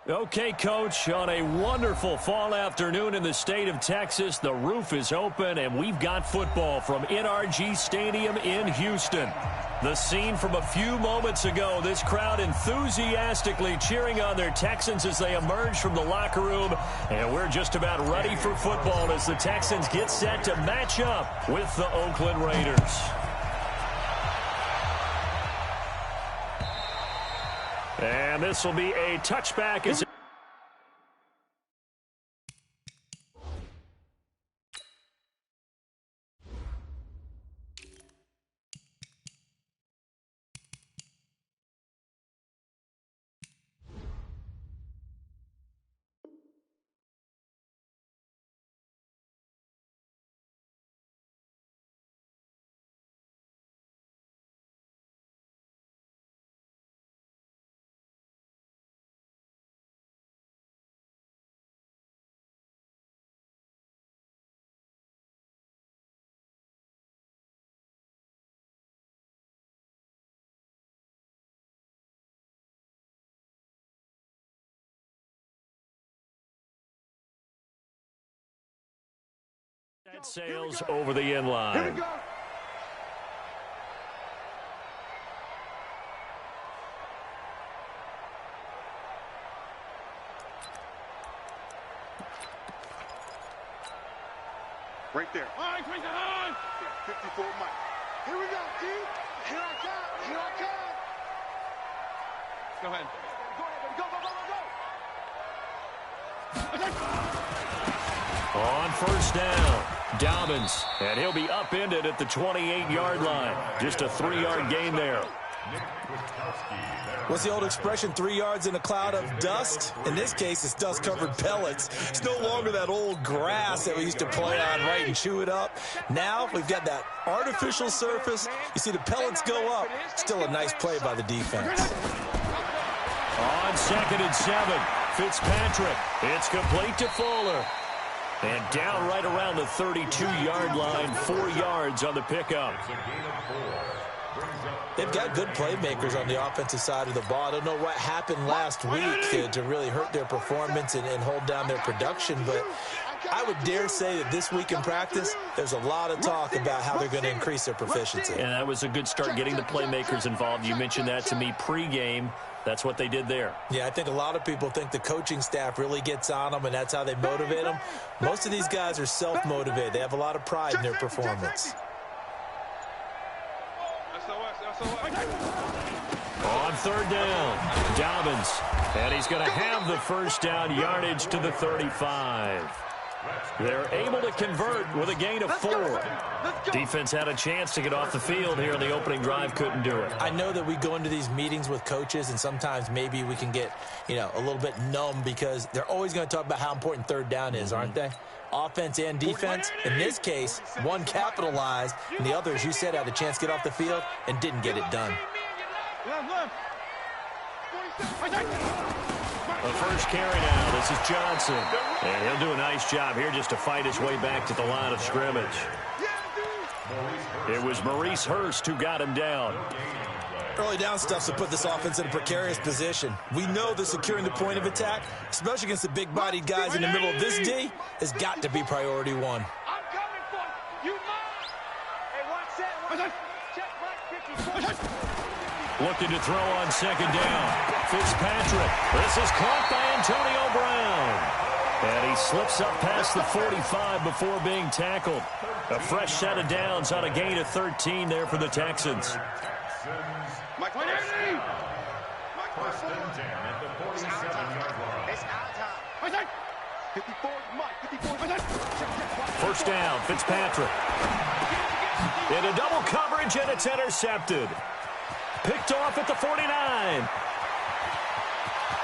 Okay, Coach, on a wonderful fall afternoon in the state of Texas, the roof is open, and we've got football from NRG Stadium in Houston. The scene from a few moments ago, this crowd enthusiastically cheering on their Texans as they emerge from the locker room, and we're just about ready for football as the Texans get set to match up with the Oakland Raiders. And this will be a touchback. Sails over the end line. Here we go. Right there. All right, 54 Mike. Here we go, D. Here I come. Here I come. Go ahead. Go ahead, baby. Go, go, go, go, go. On first down, Dobbins, and he'll be upended at the 28-yard line. Just a 3-yard gain there. What's the old expression, 3 yards in a cloud of dust? In this case, it's dust-covered pellets. It's no longer that old grass that we used to play on, right, and chew it up. Now we've got that artificial surface. You see the pellets go up. Still a nice play by the defense. On 2nd and 7, Fitzpatrick. It's complete to Fuller. And down right around the 32-yard line, 4 yards on the pickup. They've got good playmakers on the offensive side of the ball. I don't know what happened last week to really hurt their performance and hold down their production, but I would dare say that this week in practice, there's a lot of talk about how they're going to increase their proficiency. And that was a good start getting the playmakers involved. You mentioned that to me pregame. That's what they did there. Yeah, I think a lot of people think the coaching staff really gets on them, and that's how they motivate them. Most of these guys are self-motivated. They have a lot of pride in their performance. On 3rd down, Dobbins. And he's going to have the first down yardage to the 35. They're able to convert with a gain of 4. Defense had a chance to get off the field here in the opening drive, couldn't do it. I know that we go into these meetings with coaches, and sometimes maybe we can get, a little bit numb because they're always going to talk about how important 3rd down is, aren't they? Offense and defense. In this case, one capitalized, and the other, as you said, had a chance to get off the field and didn't get it done. The first carry now, this is Johnson. And he'll do a nice job here just to fight his way back to the line of scrimmage. It was Maurice Hurst who got him down. Early down stuff to put this offense in a precarious position. We know that securing the point of attack, especially against the big-bodied guys in the middle of this D, has got to be priority 1. I'm coming for you. Hey, watch that. Check back 54. Looking to throw on 2nd down. Fitzpatrick. This is caught by Antonio Brown. And he slips up past the 45 before being tackled. A fresh set of downs on a gain of 13 there for the Texans. Mike, First and 10 at the 47-yard line. it's out time. 54, Mike, 54. First down, Fitzpatrick. Into double coverage, and it's intercepted. Picked off at the 49.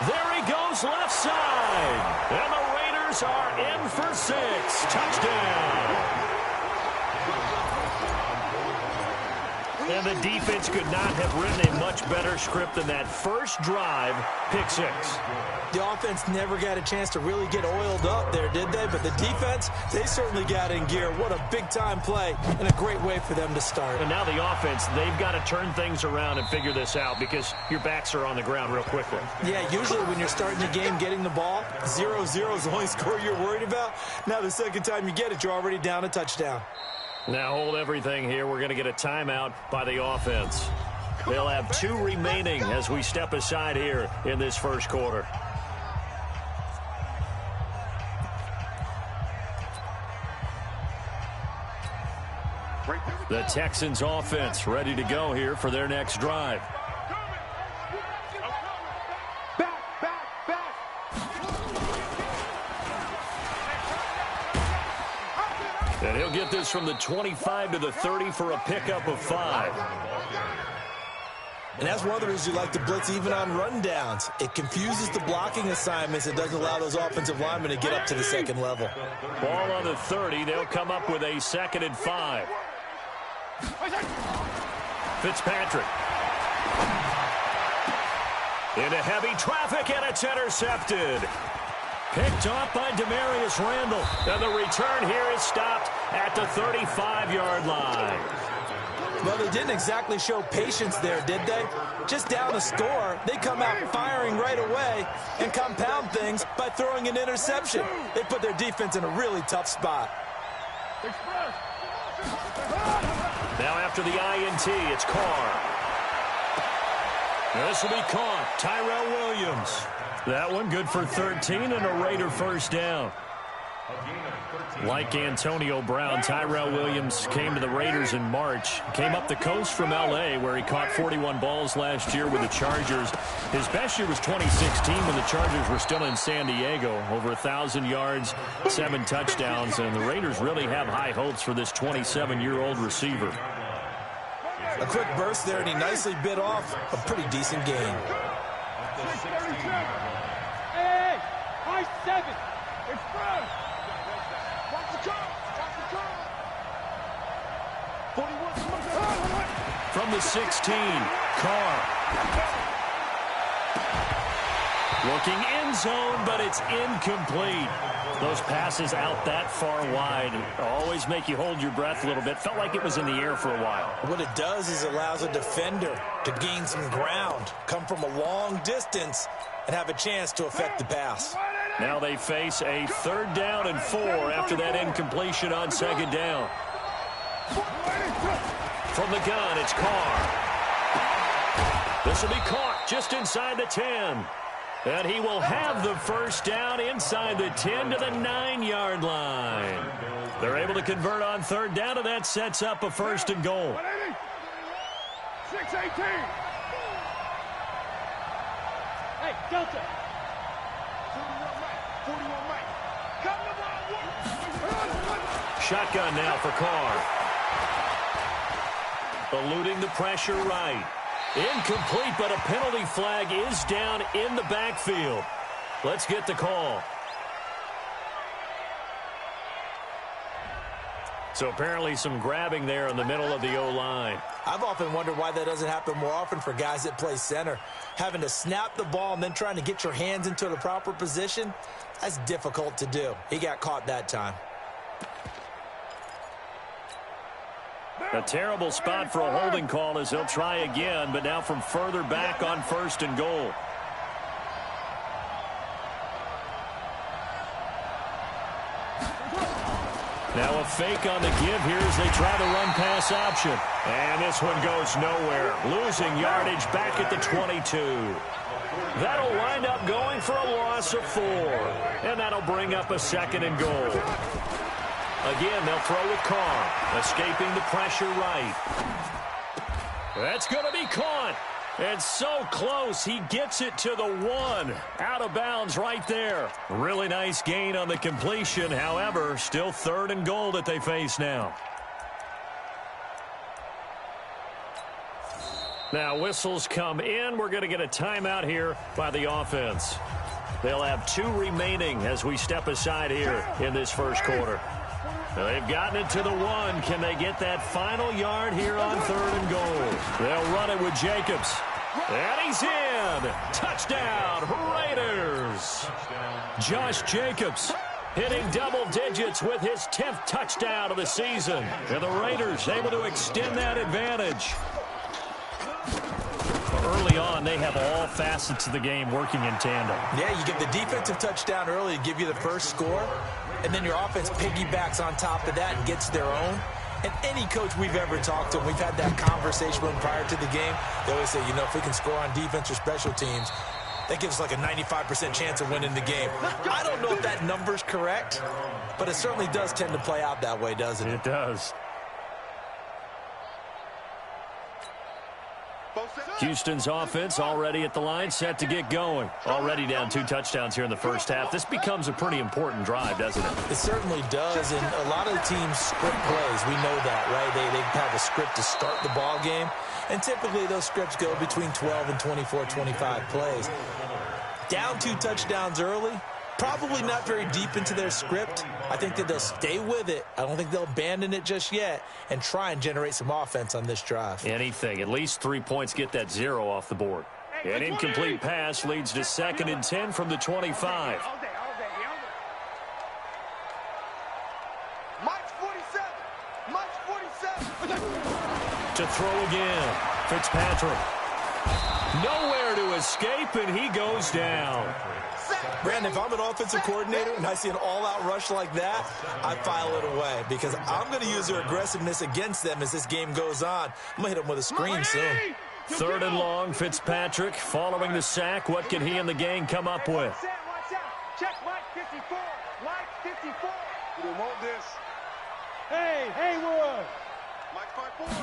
There he goes left side. And the Raiders are in for 6. Touchdown. And the defense could not have written a much better script than that first drive, pick 6. The offense never got a chance to really get oiled up there, did they? But the defense, they certainly got in gear. What a big-time play and a great way for them to start. And now the offense, they've got to turn things around and figure this out because your backs are on the ground real quickly. Yeah, usually when you're starting a game getting the ball, 0-0 is the only score you're worried about. Now the second time you get it, you're already down a touchdown. Now hold everything here. We're going to get a timeout by the offense. They'll have 2 remaining as we step aside here in this first quarter. The Texans offense ready to go here for their next drive. And he'll get this from the 25 to the 30 for a pickup of 5. And that's one of the reasons you like to blitz even on rundowns. It confuses the blocking assignments. It doesn't allow those offensive linemen to get up to the second level. Ball on the 30. They'll come up with a 2nd and 5. Fitzpatrick. Into heavy traffic, and it's intercepted. Picked off by Demarius Randall. And the return here is stopped at the 35-yard line. Well, they didn't exactly show patience there, did they? Just down a score, they come out firing right away and compound things by throwing an interception. They put their defense in a really tough spot. Now after the INT, it's Carr. This will be caught. Tyrell Williams. That one good for 13 and a Raider first down. Like Antonio Brown, Tyrell Williams came to the Raiders in March. Came up the coast from L.A., where he caught 41 balls last year with the Chargers. His best year was 2016 when the Chargers were still in San Diego. Over 1,000 yards, 7 touchdowns, and the Raiders really have high hopes for this 27-year-old receiver. A quick burst there, and he nicely bit off a pretty decent gain. Hey, high 7. It's first. Watch the car. Watch the car. 41. From the 16, Carr. Looking end zone, but it's incomplete. Those passes out that far wide always make you hold your breath a little bit. Felt like it was in the air for a while. What it does is it allows a defender to gain some ground, come from a long distance, and have a chance to affect the pass. Now they face a 3rd down and 4 after that incompletion on 2nd down. From the gun, it's Carr. This will be caught just inside the 10. And he will have the first down inside the 10 to the 9-yard line. They're able to convert on 3rd down, and that sets up a 1st and goal. 6-18. Hey, Delta. 41 Mike. Come the ball. Shotgun now for Carr. Eluding the pressure right. Incomplete, but a penalty flag is down in the backfield. Let's get the call. So apparently some grabbing there in the middle of the O-line. I've often wondered why that doesn't happen more often for guys that play center. Having to snap the ball and then trying to get your hands into the proper position, that's difficult to do. He got caught that time. A terrible spot for a holding call as they'll try again, but now from further back on 1st and goal. Now a fake on the give here as they try the run-pass option. And this one goes nowhere. Losing yardage back at the 22. That'll wind up going for a loss of 4. And that'll bring up a 2nd and goal. Again, they'll throw with Carr, escaping the pressure right. That's going to be caught. And so close, he gets it to the 1. Out of bounds right there. Really nice gain on the completion. However, still 3rd and goal that they face now. Now whistles come in. We're going to get a timeout here by the offense. They'll have 2 remaining as we step aside here in this first quarter. They've gotten it to the 1. Can they get that final yard here on 3rd and goal? They'll run it with Jacobs. And he's in. Touchdown, Raiders. Josh Jacobs hitting double digits with his 10th touchdown of the season. And the Raiders able to extend that advantage. Early on, they have all facets of the game working in tandem. Yeah, you get the defensive touchdown early to give you the first score, and then your offense piggybacks on top of that and gets their own. And any coach we've ever talked to, and we've had that conversation with them prior to the game, they always say, you know, if we can score on defense or special teams, that gives us like a 95% chance of winning the game. I don't know if that number's correct, but it certainly does tend to play out that way, doesn't it? It does. Houston's offense already at the line, set to get going. Already down 2 touchdowns here in the first half. This becomes a pretty important drive, doesn't it? It certainly does, and a lot of the teams script plays. We know that, right? They have a script to start the ball game, and typically those scripts go between 12 and 24, 25 plays. Down 2 touchdowns early, probably not very deep into their script. I think that they'll stay with it. I don't think they'll abandon it just yet and try and generate some offense on this drive. Anything. At least 3 points get that 0 off the board. An incomplete pass leads to 2nd and 10 from the 25. To throw again. Fitzpatrick. Nowhere to escape, and he goes down. Brandon, if I'm an offensive coordinator and I see an all-out rush like that, I file it away because I'm going to use their aggressiveness against them as this game goes on. I'm going to hit them with a screen soon. 3rd and long, Fitzpatrick following the sack. What can he and the gang come up with? Check Mike 54. Mike 54. We don't want this. Hey, Haywood. Mike 54.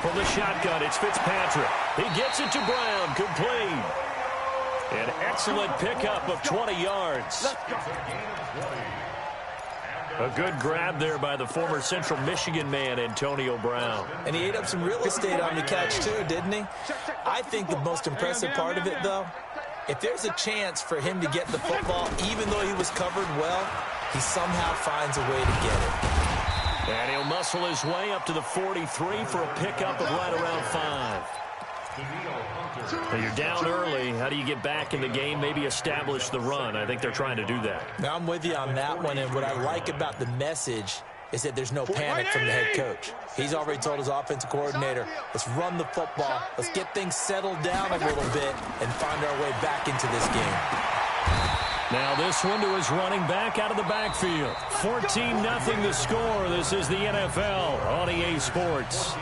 From the shotgun, it's Fitzpatrick. He gets it to Brown, complete. An excellent pickup of 20 yards. A good grab there by the former Central Michigan man, Antonio Brown. And he ate up some real estate on the catch, too, didn't he? I think the most impressive part of it, though, if there's a chance for him to get the football, even though he was covered well, he somehow finds a way to get it. And he'll muscle his way up to the 43 for a pickup of right around 5. Well, you're down early. How do you get back in the game, maybe establish the run? I think they're trying to do that. Now, I'm with you on that one, and what I like about the message is that there's no panic from the head coach. He's already told his offensive coordinator, let's run the football, let's get things settled down a little bit and find our way back into this game. Now this one to his running back out of the backfield. 14-0 the score. This is the NFL on EA Sports.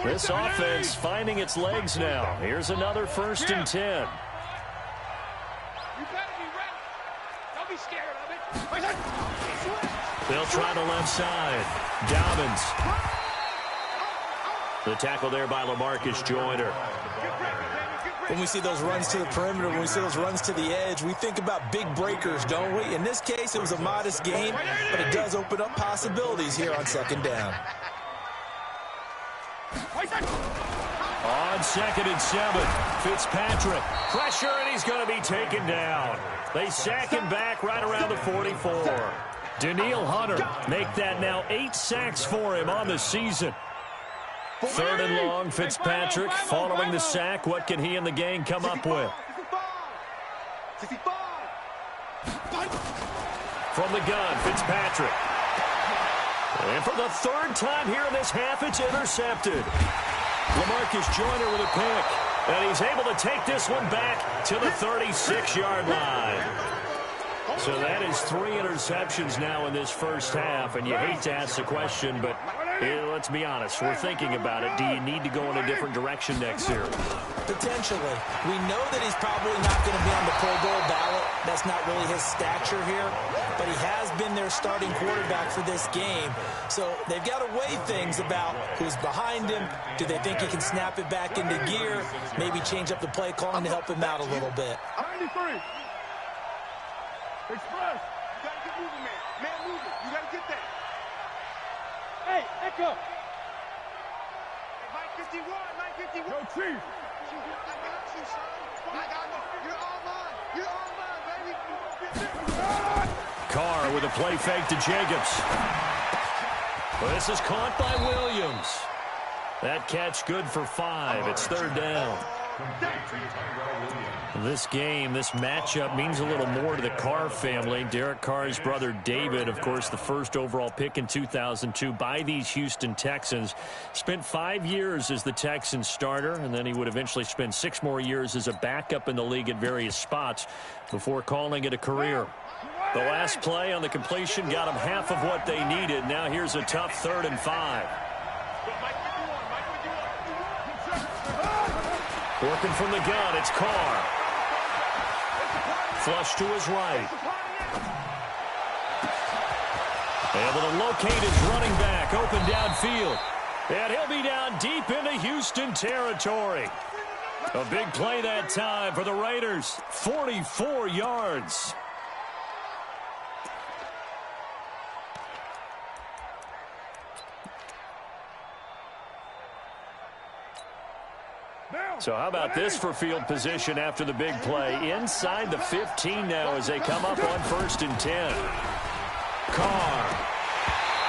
This offense finding its legs now. Here's another 1st and 10. You better be ready. Don't be scared of it. They'll try the left side. Dobbins. The tackle there by LaMarcus Joyner. When we see those runs to the perimeter, when we see those runs to the edge, we think about big breakers, don't we? In this case, it was a modest gain, but it does open up possibilities here on 2nd down. On 2nd and 7, Fitzpatrick. Pressure, and he's going to be taken down. They sack him back right around the 44. Danielle Hunter make that now 8 sacks for him on the season. 3rd and long, Fitzpatrick following the sack. What can he and the gang come up with? From the gun, Fitzpatrick. And for the 3rd time here in this half, it's intercepted. LaMarcus Joyner with a pick. And he's able to take this one back to the 36-yard line. So that is 3 interceptions now in this first half. And you hate to ask the question, but let's be honest. We're thinking about it. Do you need to go in a different direction next year? Potentially. We know that he's probably not going to be on the Pro Bowl ballot. That's not really his stature here. But he has been their starting quarterback for this game. So they've got to weigh things about who's behind him. Do they think he can snap it back into gear? Maybe change up the play calling to help him out a little bit. 93. Express. You got to get moving, man. Man moving. You got to get that. Hey, Echo. Hey, Mike 51, Mike 51. Go, Chief. I got you, son. I got you. You're all mine. You're all mine, baby. Carr with a play fake to Jacobs. Well, this is caught by Williams. That catch good for 5. It's third down. This game, this matchup means a little more to the Carr family. Derek Carr's brother David, of course, the first overall pick in 2002 by these Houston Texans. Spent 5 years as the Texans starter, and then he would eventually spend 6 more years as a backup in the league at various spots before calling it a career. The last play on the completion got them half of what they needed. Now here's a tough 3rd and 5. Working from the gun, it's Carr. Flush to his right. Able to locate his running back, open downfield. And he'll be down deep into Houston territory. A big play that time for the Raiders. 44 yards. So how about this for field position after the big play? Inside the 15 now as they come up on 1st and 10. Carr.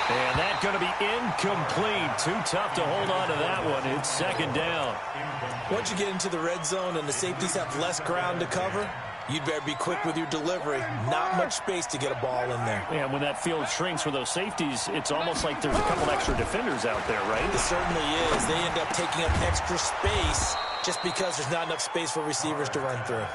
And that's going to be incomplete. Too tough to hold on to that one. It's 2nd down. Once you get into the red zone and the safeties have less ground to cover, you'd better be quick with your delivery. Not much space to get a ball in there. Yeah, when that field shrinks with those safeties, it's almost like there's a couple extra defenders out there, right? It certainly is. They end up taking up extra space just because there's not enough space for receivers to run through.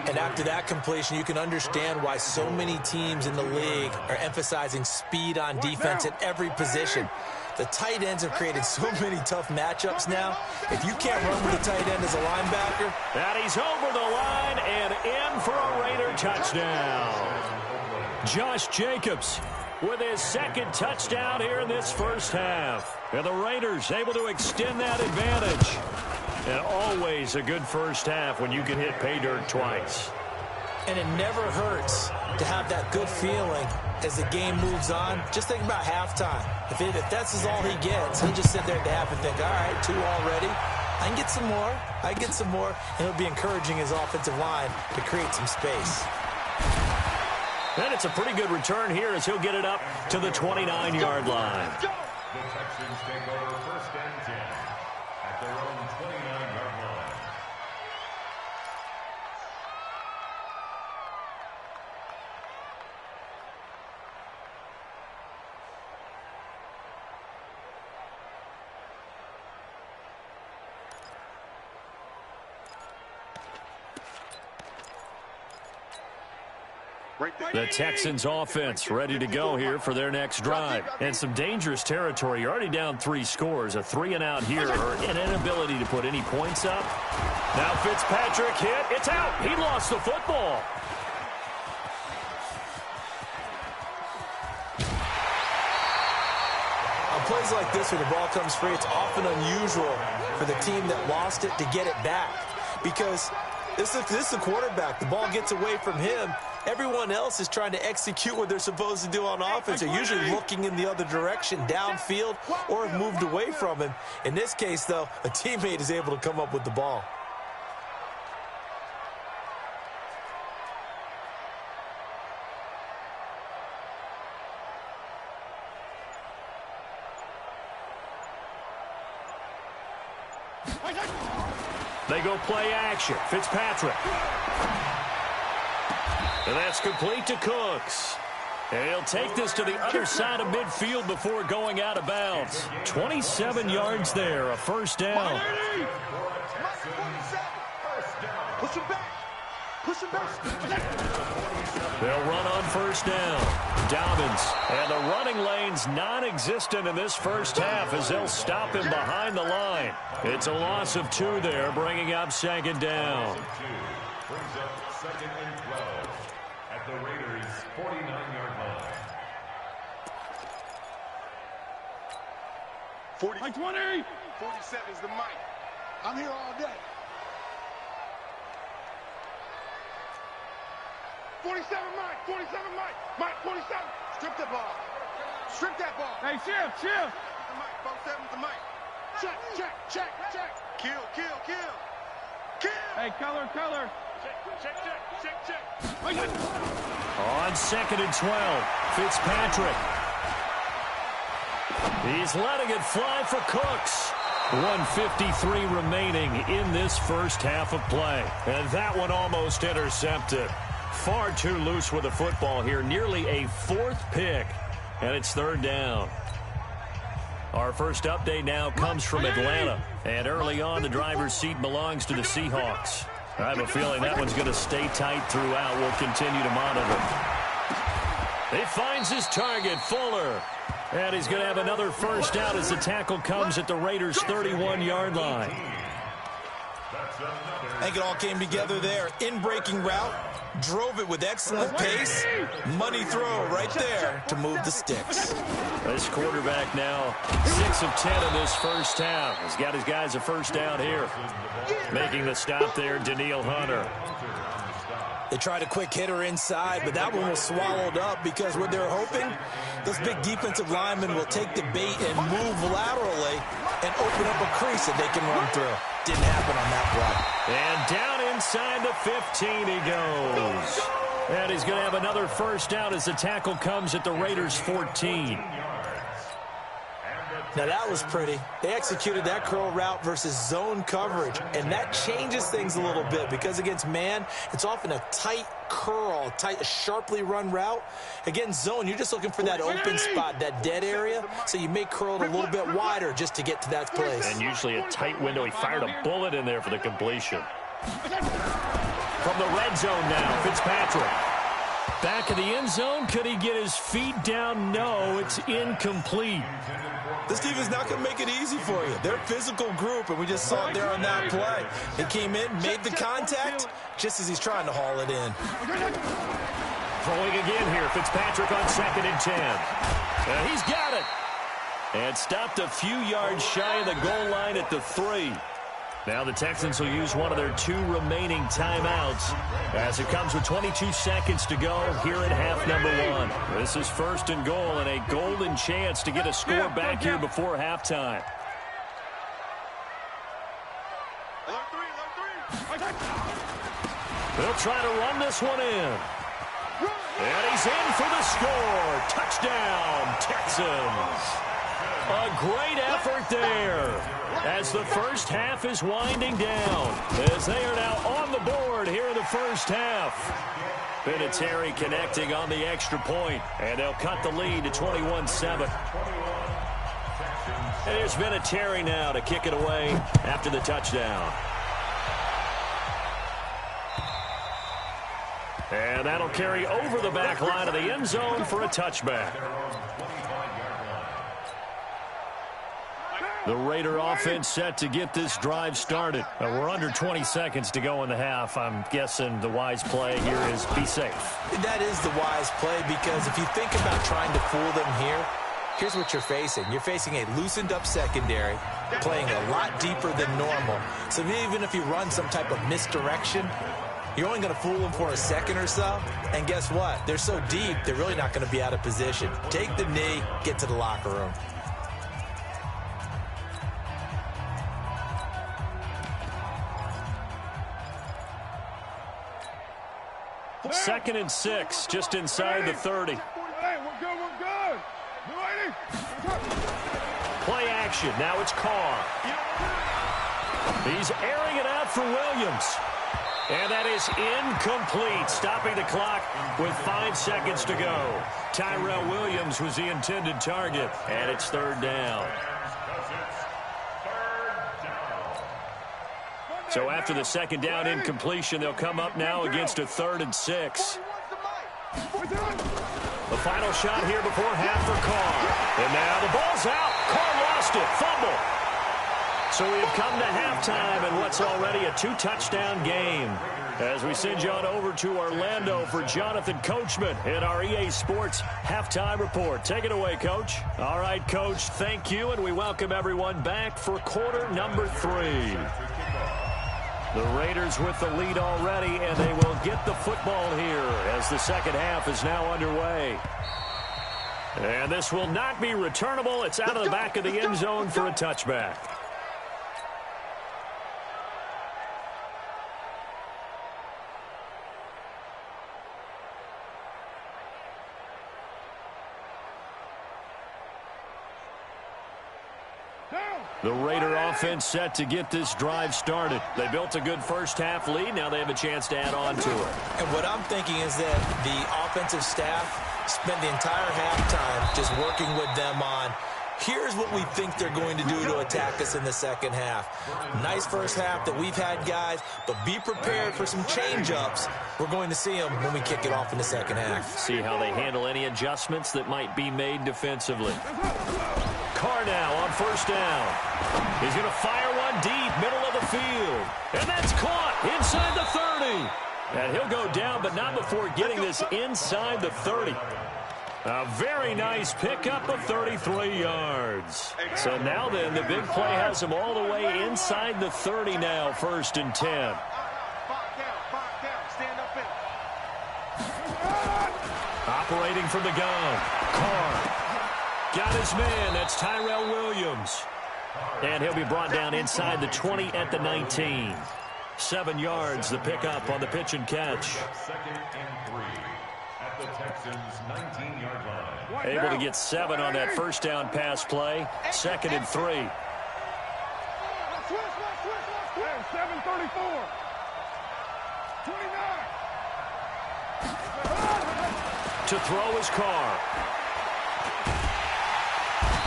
And after that completion, you can understand why so many teams in the league are emphasizing speed on defense at every position. The tight ends have created so many tough matchups now. If you can't run with the tight end as a linebacker. And he's over the line and in for a Raider touchdown. Josh Jacobs with his 2nd touchdown here in this first half. And the Raiders able to extend that advantage. And always a good first half when you can hit pay dirt twice. And it never hurts to have that good feeling as the game moves on. Just think about halftime. If that's all he gets, he'll just sit there at the half and think, all right, 2 already. I can get some more. I can get some more. And he'll be encouraging his offensive line to create some space. And it's a pretty good return here as he'll get it up to the 29-yard line. The Texans take over 1st and 10 at their own 29-yard line. The Texans offense ready to go here for their next drive. And some dangerous territory. You're already down 3 scores. A 3-and-out here or an inability to put any points up. Now Fitzpatrick hit. It's out. He lost the football. On plays like this where the ball comes free, it's often unusual for the team that lost it to get it back. Because this is the quarterback. The ball gets away from him. Everyone else is trying to execute what they're supposed to do on offense. They're usually looking in the other direction, downfield, or have moved away from him. In this case, though, a teammate is able to come up with the ball. They go play action. Fitzpatrick. And that's complete to Cooks. And he'll take this to the other side of midfield before going out of bounds. 27 yards there, a 1st down. Push him back. Push him back. They'll run on 1st down. Dobbins. And the running lane's non-existent in this first half as they'll stop him behind the line. It's a loss of 2 there, bringing up 2nd down. Brings up 2nd and 12 at the Raiders' 49-yard line. 40. Mike 20. 47 is the mic. I'm here all day. 47 Mike. 47 Mike. Mike 47. Strip the ball. Strip that ball. Hey, shift. The mic, 4-7's the mic. Check. Kill. Hey, color. Check. On 2nd and 12, Fitzpatrick. He's letting it fly for Cooks. 1:53 remaining in this first half of play. And that one almost intercepted. Far too loose with the football here. Nearly a 4th pick. And it's 3rd down. Our first update now comes from Atlanta. And early on, the driver's seat belongs to the Seahawks. I have a feeling that one's going to stay tight throughout. We'll continue to monitor. He finds his target, Fuller. And he's going to have another first down as the tackle comes at the Raiders' 31-yard line. I think it all came together there. In-breaking route. Drove it with excellent pace. Money throw right there to move the sticks. This quarterback now 6 of 10 in this first half. He's got his guys a first down here. Making the stop there, Daniil Hunter. They tried a quick hitter inside, but that one was swallowed up because what they're hoping, those big defensive linemen will take the bait and move laterally and open up a crease that they can run through. Didn't happen on that play. And down inside the 15 he goes. And he's going to have another first down as the tackle comes at the Raiders' 14. Now that was pretty. They executed that curl route versus zone coverage, and that changes things a little bit because against man, it's often a tight curl, a sharply run route. Against zone, you're just looking for that open spot, that dead area, so you may curl it a little bit wider just to get to that place. And usually a tight window. He fired a bullet in there for the completion. From the red zone now, Fitzpatrick. Back in the end zone, could he get his feet down? No, it's incomplete. This team is not going to make it easy for you. They're a physical group, and we just saw it there on that play. He came in, made the contact, just as he's trying to haul it in. Throwing again here, Fitzpatrick on 2nd and 10. And he's got it. And stopped a few yards shy of the goal line at the 3. Now the Texans will use one of their 2 remaining timeouts as it comes with 22 seconds to go here at half number 1. This is 1st and goal and a golden chance to get a score back here before halftime. They'll try to run this one in. And he's in for the score. Touchdown, Texans. A great effort there as the first half is winding down, as they are now on the board here in the first half. Vinatieri connecting on the extra point, and they'll cut the lead to 21-7. And here's Vinatieri now to kick it away after the touchdown. And that'll carry over the back line of the end zone for a touchback. The Raider offense set to get this drive started. We're under 20 seconds to go in the half. I'm guessing the wise play here is be safe. That is the wise play because if you think about trying to fool them here, here's what you're facing. You're facing a loosened up secondary, playing a lot deeper than normal. So even if you run some type of misdirection, you're only going to fool them for a second or so. And guess what? They're so deep, they're really not going to be out of position. Take the knee, get to the locker room. Second and 6, just inside the 30. Hey, we're good. Play action. Now it's Carr. He's airing it out for Williams. And that is incomplete, stopping the clock with 5 seconds to go. Tyrell Williams was the intended target, and it's 3rd down. So after the 2nd down incompletion, they'll come up now against a 3rd and 6. The final shot here before half for Carr. And now the ball's out. Carr lost it. Fumble. So we have come to halftime in what's already a 2-touchdown game. As we send you on over to Orlando for Jonathan Coachman in our EA Sports Halftime Report. Take it away, Coach. All right, Coach, thank you, and we welcome everyone back for quarter number 3. The Raiders with the lead already, and they will get the football here as the second half is now underway. And this will not be returnable. It's out of the back of the end zone for a touchback. The Raider offense set to get this drive started. They built a good first-half lead. Now they have a chance to add on to it. And what I'm thinking is that the offensive staff spent the entire halftime just working with them on, here's what we think they're going to do to attack us in the second half. Nice first half that we've had, guys, but be prepared for some change-ups. We're going to see them when we kick it off in the second half. See how they handle any adjustments that might be made defensively. Carr now on first down. He's going to fire one deep, middle of the field. And that's caught inside the 30. And he'll go down, but not before getting this inside the 30. A very nice pickup of 33 yards. So now then, the big play has him all the way inside the 30 now, 1st and 10. Operating from the gun. Carr. Got his man. That's Tyrell Williams. And he'll be brought down inside the 20 at the 19. 7 yards, the pickup on the pitch and catch. 2nd and 3 at the Texans' 19-yard line. Able to get 7 on that first down pass play. 2nd and 3. 7:34. 29. To throw his Carr.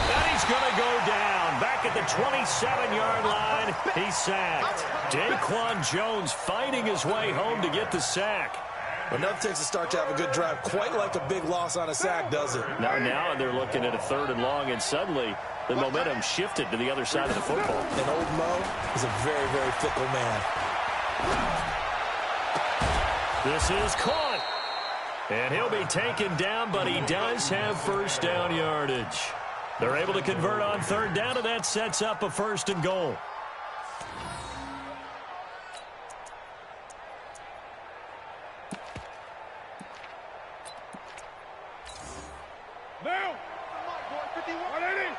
And he's going to go down. Back at the 27-yard line, he's sacked. Daquan Jones fighting his way home to get the sack. Enough takes a start to have a good drive. Quite like a big loss on a sack, does it? Now they're looking at a 3rd and long, and suddenly the momentum shifted to the other side of the football. And old Mo is a very, very fickle man. This is caught. And he'll be taken down, but he does have first down yardage. They're able to convert on 3rd down, and that sets up a 1st and goal. Now, 180.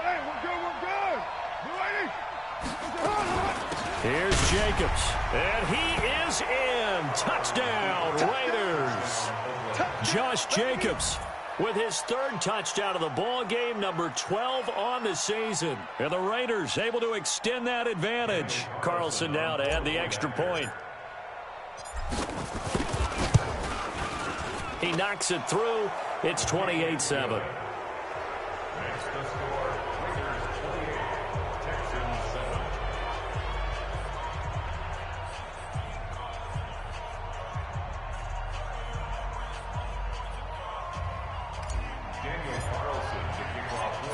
Hey, we're good. Here's Jacobs, and he is in. Touchdown, Raiders. Josh Jacobs with his 3rd touchdown of the ball game, number 12 on the season. And the Raiders able to extend that advantage. Carlson now to add the extra point. He knocks it through. It's 28-7. Next to score, Raiders 28, Texans 7.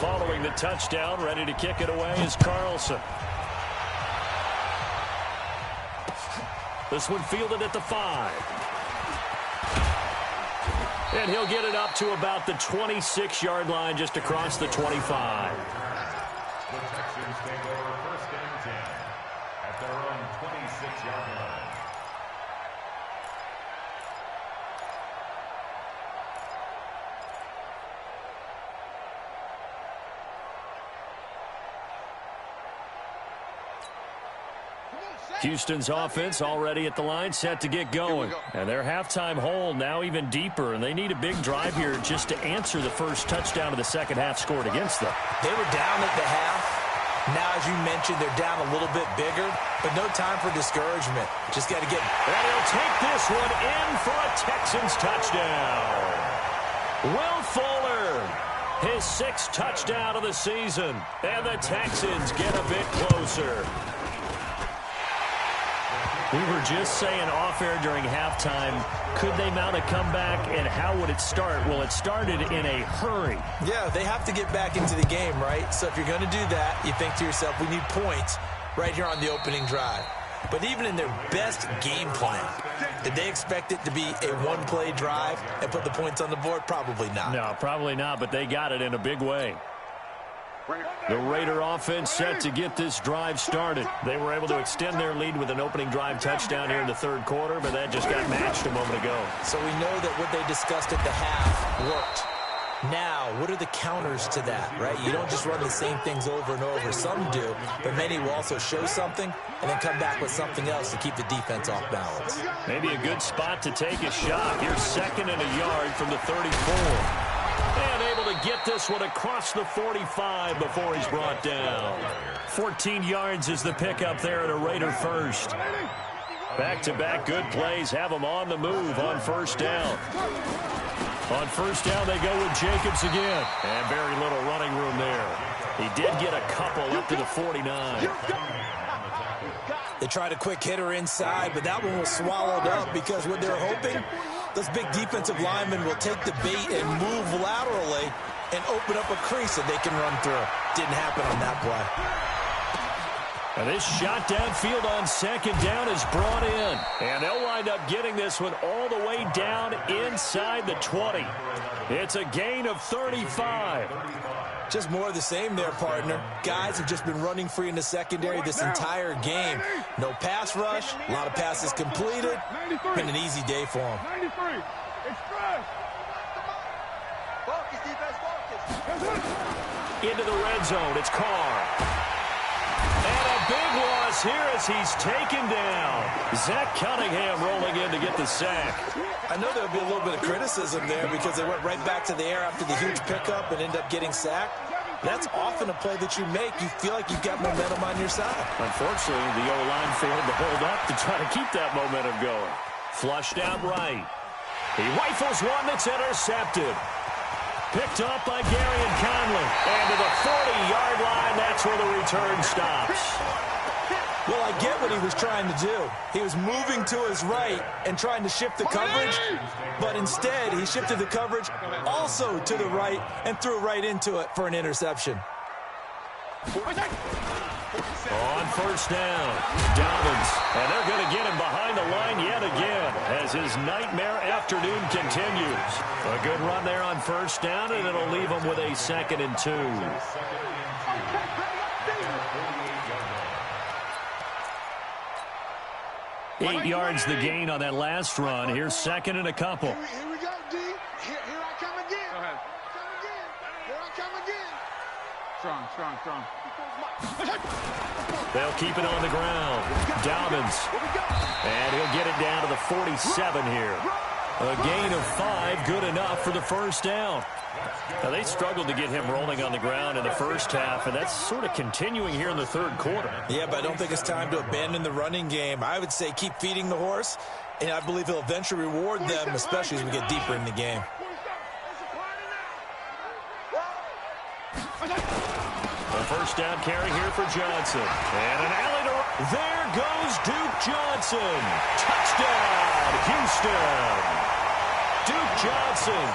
Following the touchdown, ready to kick it away is Carlson. This one fielded at the 5. And he'll get it up to about the 26-yard line, just across the 25. The Texans take over 1st and 10 at their own 26-yard line. Houston's offense already at the line, set to get going. And their halftime hole now even deeper, and they need a big drive here just to answer the first touchdown of the second half scored against them. They were down at the half. Now, as you mentioned, they're down a little bit bigger, but no time for discouragement. Just got to get... And he'll take this one in for a Texans touchdown. Will Fuller, his 6th touchdown of the season, and the Texans get a bit closer. We were just saying off-air during halftime, could they mount a comeback, and how would it start? Well, it started in a hurry. Yeah, they have to get back into the game, right? So if you're going to do that, you think to yourself, we need points right here on the opening drive. But even in their best game plan, did they expect it to be a one-play drive and put the points on the board? Probably not. No, probably not, but they got it in a big way. The Raider offense set to get this drive started. They were able to extend their lead with an opening drive touchdown here in the 3rd quarter, but that just got matched a moment ago. So we know that what they discussed at the half worked. Now, what are the counters to that, right? You don't just run the same things over and over. Some do, but many will also show something and then come back with something else to keep the defense off balance. Maybe a good spot to take a shot. Here's 2nd and a yard from the 34. And able to get this one across the 45 before he's brought down. 14 yards is the pickup there at a Raider first. Back-to-back good plays have them on the move on 1st down. On 1st down, they go with Jacobs again. And very little running room there. He did get a couple up to the 49. They tried a quick hitter inside, but that one was swallowed up because what they're hoping, those big defensive linemen will take the bait and move laterally and open up a crease that they can run through. Didn't happen on that play. And this shot downfield on 2nd down is brought in. And they'll wind up getting this one all the way down inside the 20. It's a gain of 35. Just more of the same there, partner. Guys have just been running free in the secondary this entire game. No pass rush, a lot of passes completed. Been an easy day for them. 93. Express. Focus, defense, focus. Into the red zone, it's Carr. And a big loss here as he's taken down. Zach Cunningham rolling in to get the sack. I know there'll be a little bit of criticism there because they went right back to the air after the huge pickup and end up getting sacked. That's often a play that you make. You feel like you've got momentum on your side. Unfortunately, the O-line failed to hold up to try to keep that momentum going. Flushed out right. He rifles one that's intercepted. Picked off by Gary and Conley. And to the 40-yard line, that's where the return stops. Well, I get what he was trying to do. He was moving to his right and trying to shift the coverage, but instead he shifted the coverage also to the right and threw right into it for an interception. On 1st down, Dobbins. And they're going to get him behind the line yet again as his nightmare afternoon continues. A good run there on 1st down, and it'll leave him with a 2nd and 2. 8 yards the gain on that last run. Here's 2nd and a couple. Here we go, D. Here I come again. Go ahead. Come again. Here I come again. Strong, strong, strong. They'll keep it on the ground. Dobbins. And he'll get it down to the 47 here. A gain of 5, good enough for the 1st down. Now, they struggled to get him rolling on the ground in the first half, and that's sort of continuing here in the 3rd quarter. Yeah, but I don't think it's time to abandon the running game. I would say keep feeding the horse, and I believe he'll eventually reward them, especially as we get deeper in the game. A 1st down carry here for Johnson. And an alley to... There goes Duke Johnson. Touchdown, Houston. Duke Johnson,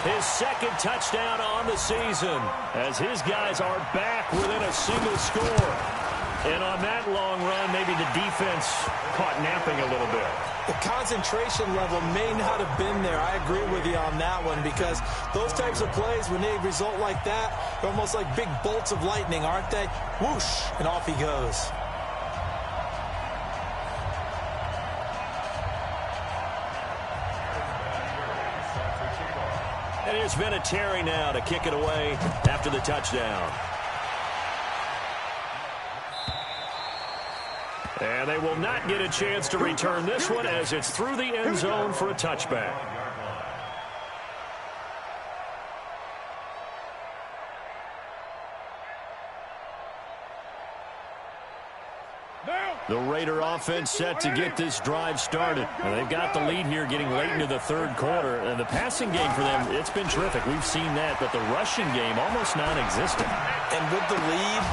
his 2nd touchdown on the season, as his guys are back within a single score. And on that long run, maybe the defense caught napping a little bit. The concentration level may not have been there. I agree with you on that one, because those types of plays, when they result like that, they're almost like big bolts of lightning, aren't they? Whoosh, and off he goes. And it's Vinatieri now to kick it away after the touchdown. And they will not get a chance to return this one as it's through the end zone for a touchback. The Raider offense set to get this drive started. And they've got the lead here getting late into the 3rd quarter. And the passing game for them, it's been terrific. We've seen that, but the rushing game almost non-existent. And with the lead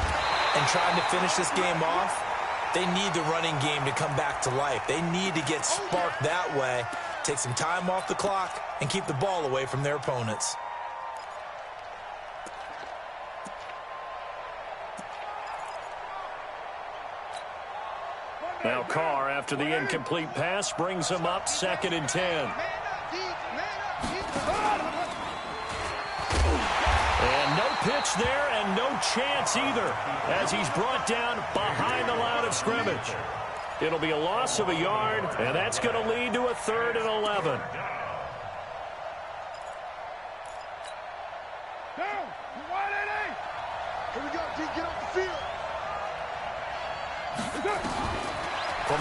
and trying to finish this game off, they need the running game to come back to life. They need to get sparked that way, take some time off the clock, and keep the ball away from their opponents. Now Carr, after the incomplete pass, brings him up 2nd and 10. And no pitch there and no chance either as he's brought down behind the line of scrimmage. It'll be a loss of a yard, and that's going to lead to a 3rd and 11.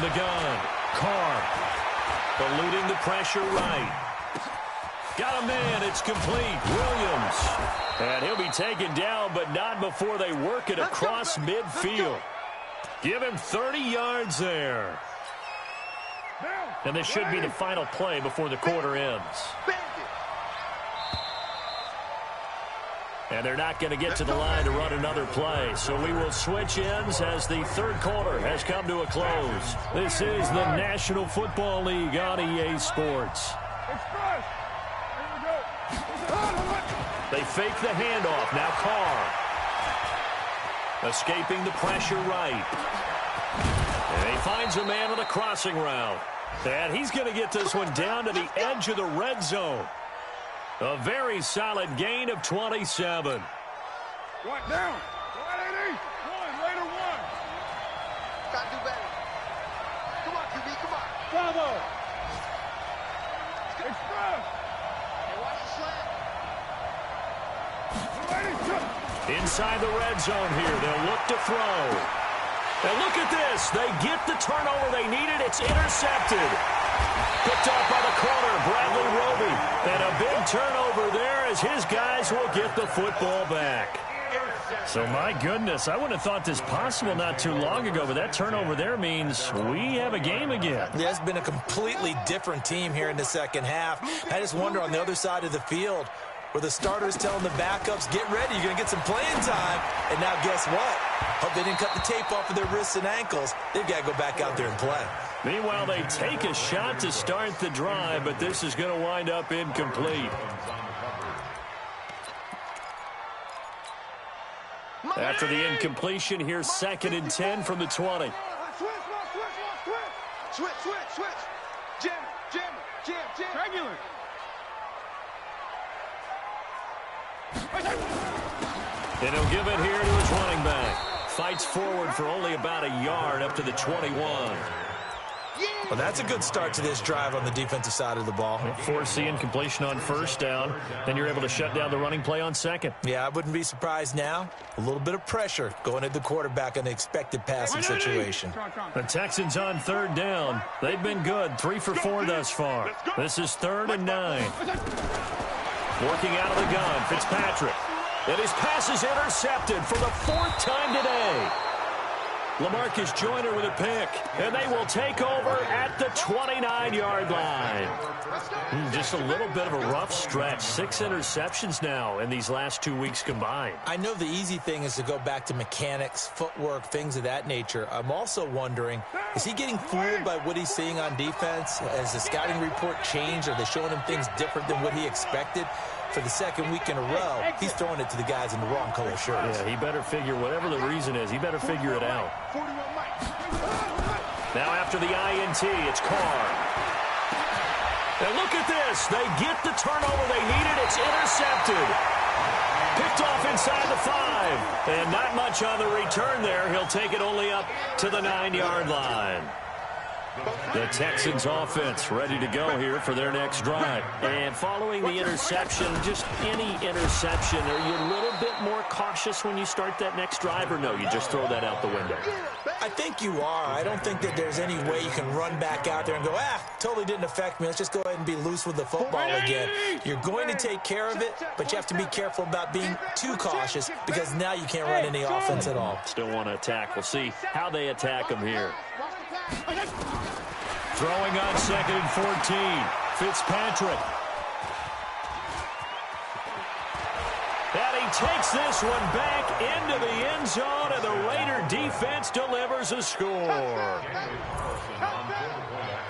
the gun. Carr eluding the pressure right. Got a man. It's complete. Williams. And he'll be taken down, but not before they work it across midfield. Give him 30 yards there. And this should be the final play before the quarter ends. And they're not going to get to the line to run another play. So we will switch ends as the third quarter has come to a close. This is the National Football League on EA Sports. They fake the handoff. Now Carr. Escaping the pressure right. And he finds a man on the crossing route. And he's going to get this one down to the edge of the red zone. A very solid gain of 27. Right down. Right, 80. Later one. Gotta do better. Come on, QB, come on. Bravo. Express. Hey, watch the slant. Inside the red zone here. They'll look to throw. And look at this. They get the turnover they needed. It's intercepted. Picked off by the corner, Bradley Roby. And a big turnover there as his guys will get the football back. So, my goodness, I wouldn't have thought this possible not too long ago, but that turnover there means we have a game again. Yeah, it's been a completely different team here in the second half. I just wonder on the other side of the field where the starters telling the backups, get ready, you're going to get some playing time. And now guess what? Hope they didn't cut the tape off of their wrists and ankles. They've got to go back out there and play. Meanwhile, they take a shot to start the drive, but this is going to wind up incomplete. After the incompletion, here's 2nd and 10 from the 20. Switch. Jam. Regular. And he'll give it here to his running back. Fights forward for only about a yard up to the 21. Well, that's a good start to this drive on the defensive side of the ball. Force the incompletion on first down. Then you're able to shut down the running play on second. Yeah, I wouldn't be surprised now. A little bit of pressure going at the quarterback in the expected passing situation. The Texans on 3rd down. They've been good, 3 for 4 thus far. This is 3rd and 9. Working out of the gun, Fitzpatrick. And his pass is intercepted for the 4th time today. LaMarcus Joyner with a pick, and they will take over at the 29-yard line. Just a little bit of a rough stretch. 6 interceptions now in these last 2 weeks combined. I know the easy thing is to go back to mechanics, footwork, things of that nature. I'm also wondering, is he getting fooled by what he's seeing on defense? Has the scouting report changed? Are they showing him things different than what he expected? For the 2nd week in a row, he's throwing it to the guys in the wrong color shirts. Yeah, he better figure, whatever the reason is, he better figure it out. Now after the INT, it's Carr. And look at this. They get the turnover they needed. It's intercepted. Picked off inside the 5. And not much on the return there. He'll take it only up to the 9-yard line. The Texans offense ready to go here for their next drive. And following the interception, just any interception, are you a little bit more cautious when you start that next drive, or no, you just throw that out the window? I think you are. I don't think that there's any way you can run back out there and go, totally didn't affect me. Let's just go ahead and be loose with the football again. You're going to take care of it, but you have to be careful about being too cautious because now you can't run any offense at all. Still want to attack. We'll see how they attack them here. Throwing on 2nd and 14. Fitzpatrick. And he takes this one back into the end zone, and the Raider defense delivers a score.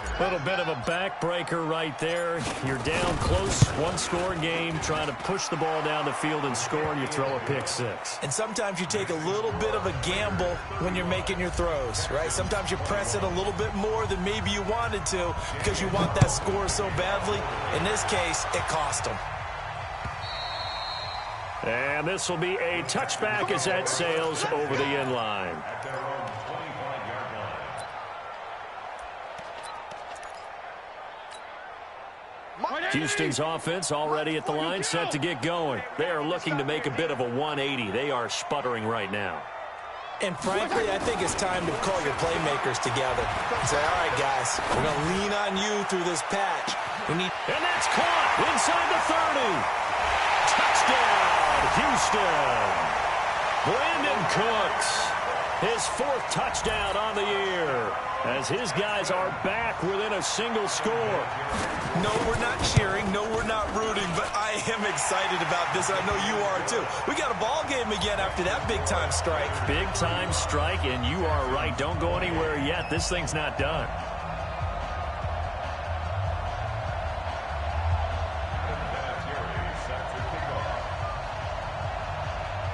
A little bit of a backbreaker right there. You're down close, 1-score game, trying to push the ball down the field and score, and you throw a pick 6. And sometimes you take a little bit of a gamble when you're making your throws, right? Sometimes you press it a little bit more than maybe you wanted to because you want that score so badly. In this case, it cost them. And this will be a touchback as that sails over the end line. Houston's offense already at the line, set to get going. They are looking to make a bit of a 180. They are sputtering right now. And frankly, I think it's time to call your playmakers together and say, all right, guys, we're going to lean on you through this patch. And that's caught inside the 30. Touchdown, Houston. Brandon Cooks, his 4th touchdown on the year, as his guys are back within a single score. No, we're not cheering. No, we're not rooting, but I am excited about this. I know you are too. We got a ball game again after that big-time strike. Big-time strike, and you are right. Don't go anywhere yet. This thing's not done.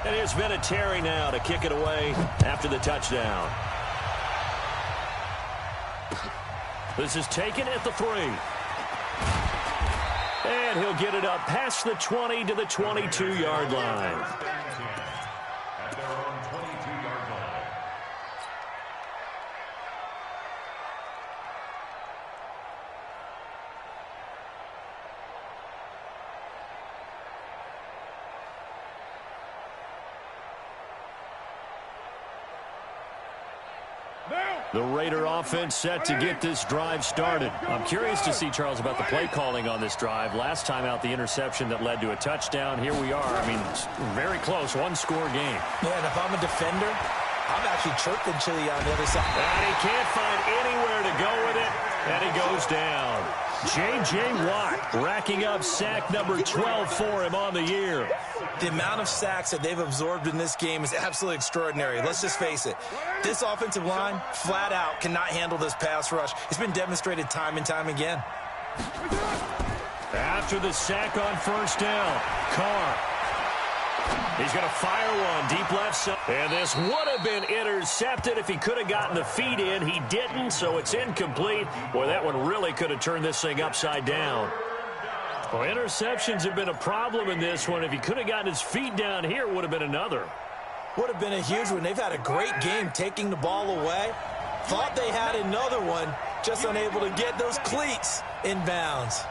And here's Vinatieri now to kick it away after the touchdown. This is taken at the 3. And he'll get it up past the 20 to the 22-yard line. At their own 22-yard line. The Raider offense set to get this drive started. I'm curious to see, Charles, about the play calling on this drive. Last time out, the interception that led to a touchdown. Here we are. I mean, very close, one-score game. Yeah, and if I'm a defender, I'm actually chirping Chili on the other side. And he can't find anywhere to go with it, and he goes down. J.J. Watt racking up sack number 12 for him on the year. The amount of sacks that they've absorbed in this game is absolutely extraordinary. Let's just face it. This offensive line, flat out, cannot handle this pass rush. It's been demonstrated time and time again. After the sack on first down, Carr. He's going to fire one deep left side. And this would have been intercepted if he could have gotten the feet in. He didn't, so it's incomplete. Boy, that one really could have turned this thing upside down. Well, interceptions have been a problem in this one. If he could have gotten his feet down here, it would have been another. Would have been a huge one. They've had a great game taking the ball away. Thought they had another one, just unable to get those cleats in bounds.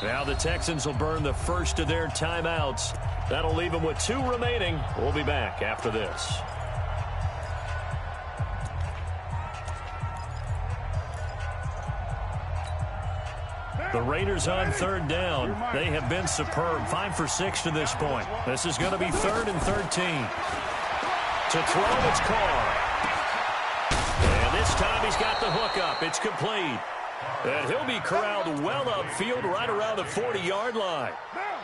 Now the Texans will burn the first of their timeouts. That'll leave them with 2 remaining. We'll be back after this. The Raiders on 3rd down. They have been superb. 5 for 6 to this point. This is going to be 3rd and 13. To throw, it's Carr. And this time he's got the hook up. It's complete. And he'll be corralled well upfield right around the 40-yard line.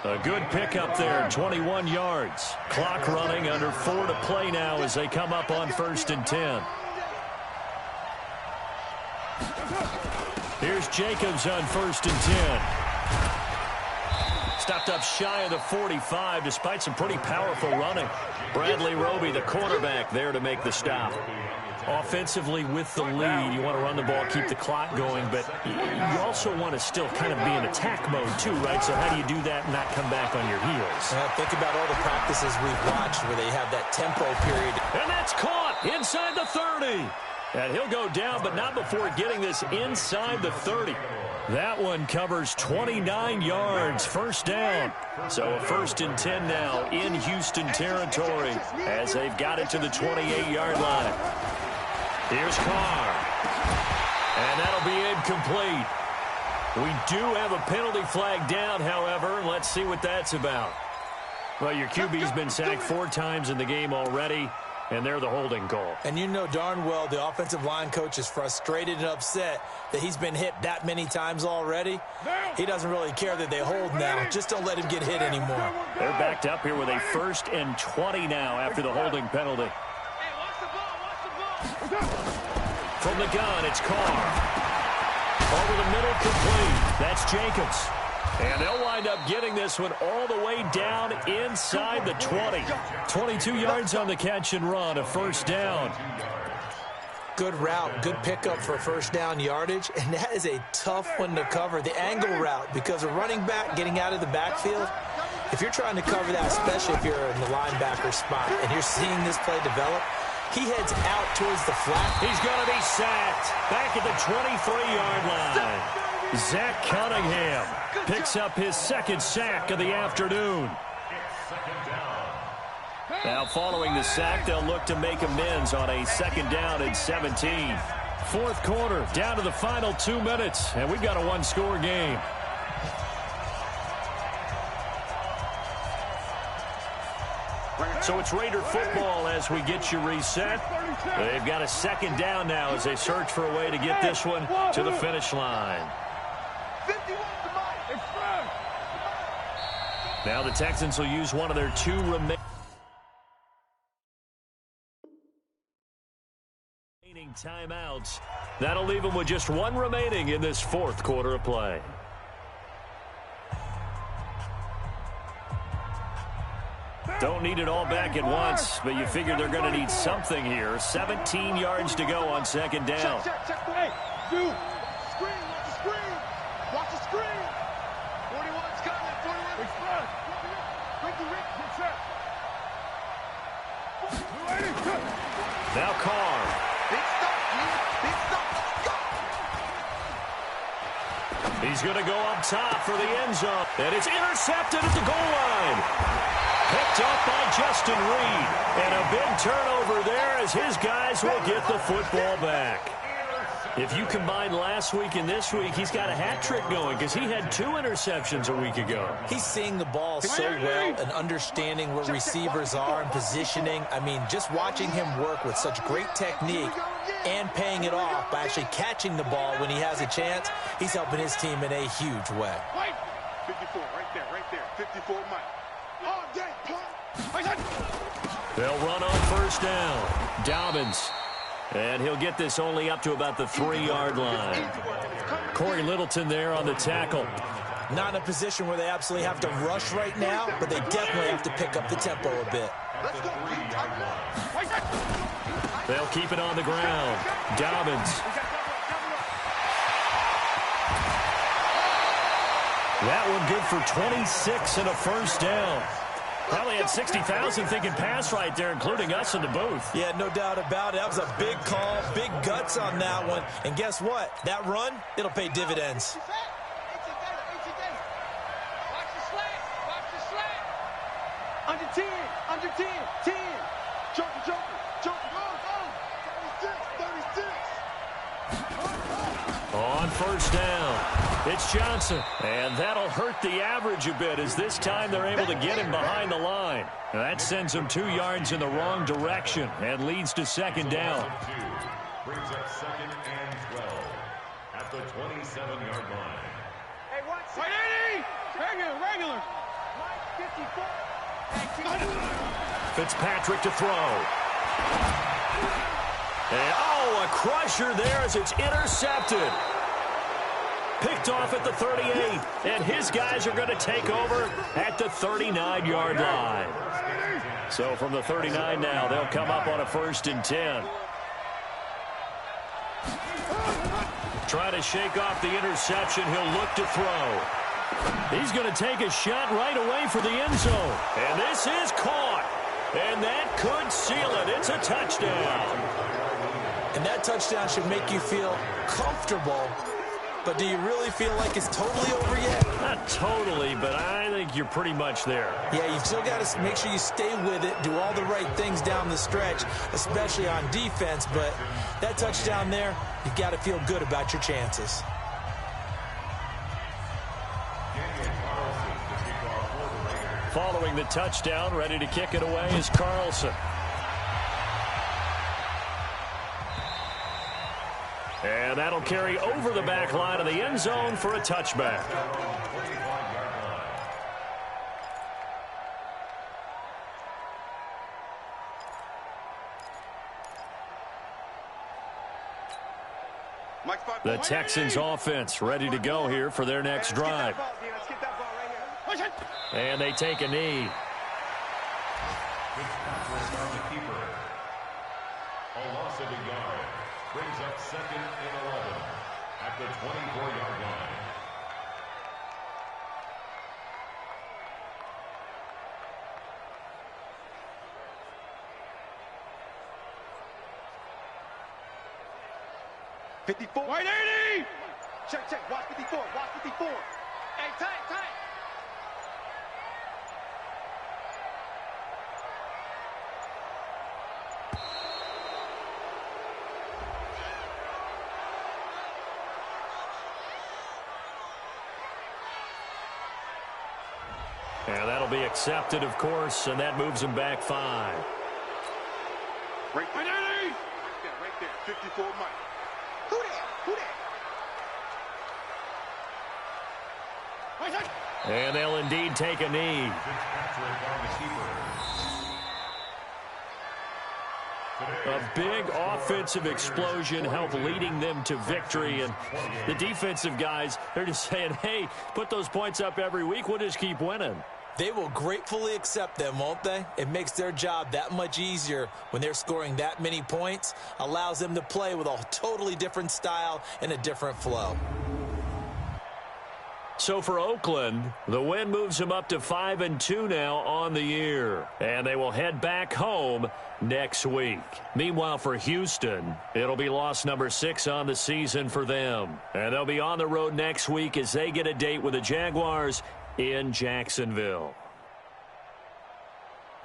A good pickup there, 21 yards. Clock running, under 4 to play now as they come up on 1st and 10. Here's Jacobs on 1st and 10. Stopped up shy of the 45 despite some pretty powerful running. Bradley Roby, the quarterback, there to make the stop. Offensively with the lead, you want to run the ball, keep the clock going, but you also want to still kind of be in attack mode too, right? So how do you do that and not come back on your heels? Think about all the practices we've watched where they have that tempo period. And that's caught inside the 30. And he'll go down, but not before getting this inside the 30. That one covers 29 yards, 1st down. So a 1st and 10 now in Houston territory as they've got it to the 28-yard line. Here's Carr. And that'll be incomplete. We do have a penalty flag down, however. Let's see what that's about. Well, your QB's been sacked 4 times in the game already, and they're the holding call. And you know darn well the offensive line coach is frustrated and upset that he's been hit that many times already. He doesn't really care that they hold now. Just don't let him get hit anymore. They're backed up here with a 1st and 20 now after the holding penalty. From the gun, it's Carr. Over the middle, complete. That's Jacobs. And they'll wind up getting this one all the way down inside the 20. 22 yards on the catch and run, a 1st down. Good route, good pickup for 1st down yardage, and that is a tough one to cover. The angle route, because a running back getting out of the backfield, if you're trying to cover that, especially if you're in the linebacker spot and you're seeing this play develop, he heads out towards the flat. He's going to be sacked back at the 23-yard line. Zach Cunningham picks up his second sack of the afternoon. Now following the sack, they'll look to make amends on a second down and 17. Fourth quarter, down to the final 2 minutes, and we've got a one-score game. So it's Raider football as we get you reset. They've got a second down now as they search for a way to get this one to the finish line. Now the Texans will use one of their two remaining timeouts. That'll leave them with just one remaining in this fourth quarter of play. Don't need it all back at once, but you figure they're going to need something here. 17 yards to go on second down. Check. Hey, dude. Screen, watch the screen. Watch the screen. 41's coming. 41. Express. Rick, get set. Now Carr. Big stop. He's going to go up top for the end zone. And it's intercepted at the goal line. Picked up by Justin Reed. And a big turnover there as his guys will get the football back. If you combine last week and this week, he's got a hat trick going because he had 2 interceptions a week ago. He's seeing the ball so well and understanding where receivers are and positioning. I mean, just watching him work with such great technique and paying it off by actually catching the ball when he has a chance, he's helping his team in a huge way. 54, right there. 54, Mike. Oh, dang, They'll run on first down. Dobbins. And he'll get this only up to about the 3-yard line. Corey Littleton there on the tackle. Not in a position where they absolutely have to rush right now, but they definitely have to pick up the tempo a bit. They'll keep it on the ground. Dobbins. That one good for 26 and a first down. Probably had 60,000 thinking pass right there, including us in the booth. Yeah, no doubt about it. That was a big call, big guts on that one. And guess what? That run, it'll pay dividends. Under 10, 10. Joker, go. 36. On first down, it's Johnson. And that'll hurt the average a bit as this time they're able to get him behind the line. And that sends him 2 yards in the wrong direction and leads to second down. Brings up second and 12 at the 27-yard line. Hey, what's 180? Regular. 54. Fitzpatrick to throw. And, a crusher there as it's intercepted. Picked off at the 38, and his guys are going to take over at the 39-yard line. So from the 39 now, they'll come up on a 1st and 10. Trying to shake off the interception. He'll look to throw. He's going to take a shot right away for the end zone. And this is caught. And that could seal it. It's a touchdown. And that touchdown should make you feel comfortable. But do you really feel like it's totally over yet? Not totally, but I think you're pretty much there. Yeah, you've still got to make sure you stay with it, do all the right things down the stretch, especially on defense. But that touchdown there, you've got to feel good about your chances. Following the touchdown, ready to kick it away is Carlson. And that'll carry over the back line of the end zone for a touchback. The Texans offense ready to go here for their next drive. And they take a knee. A loss of a yard. Brings up second and 11 at the 24-yard line. White 80! Check, check. Watch 54. Watch 54. Hey, tight, tight. And that'll be accepted, of course, and that moves him back 5. Right there. Right there. 54 Mike. Who that? Who that? And they'll indeed take a knee. A big offensive explosion helped leading them to victory. And the defensive guys, they're just saying, hey, put those points up every week. We'll just keep winning. They will gratefully accept them, won't they? It makes their job that much easier when they're scoring that many points. Allows them to play with a totally different style and a different flow. So for Oakland, the win moves them up to 5-2 now on the year. And they will head back home next week. Meanwhile, for Houston, it'll be loss number 6 on the season for them. And they'll be on the road next week as they get a date with the Jaguars in Jacksonville.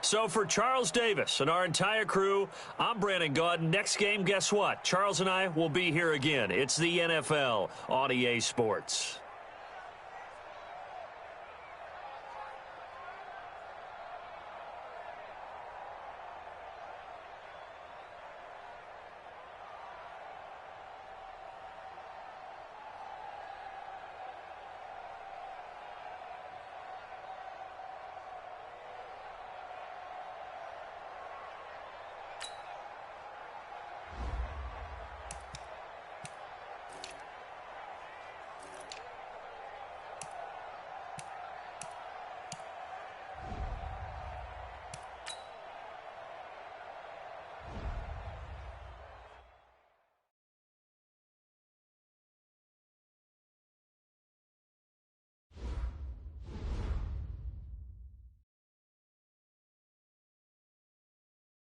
So for Charles Davis and our entire crew, I'm Brandon Gaudin. Next game, guess what? Charles and I will be here again. It's the NFL on EA Sports.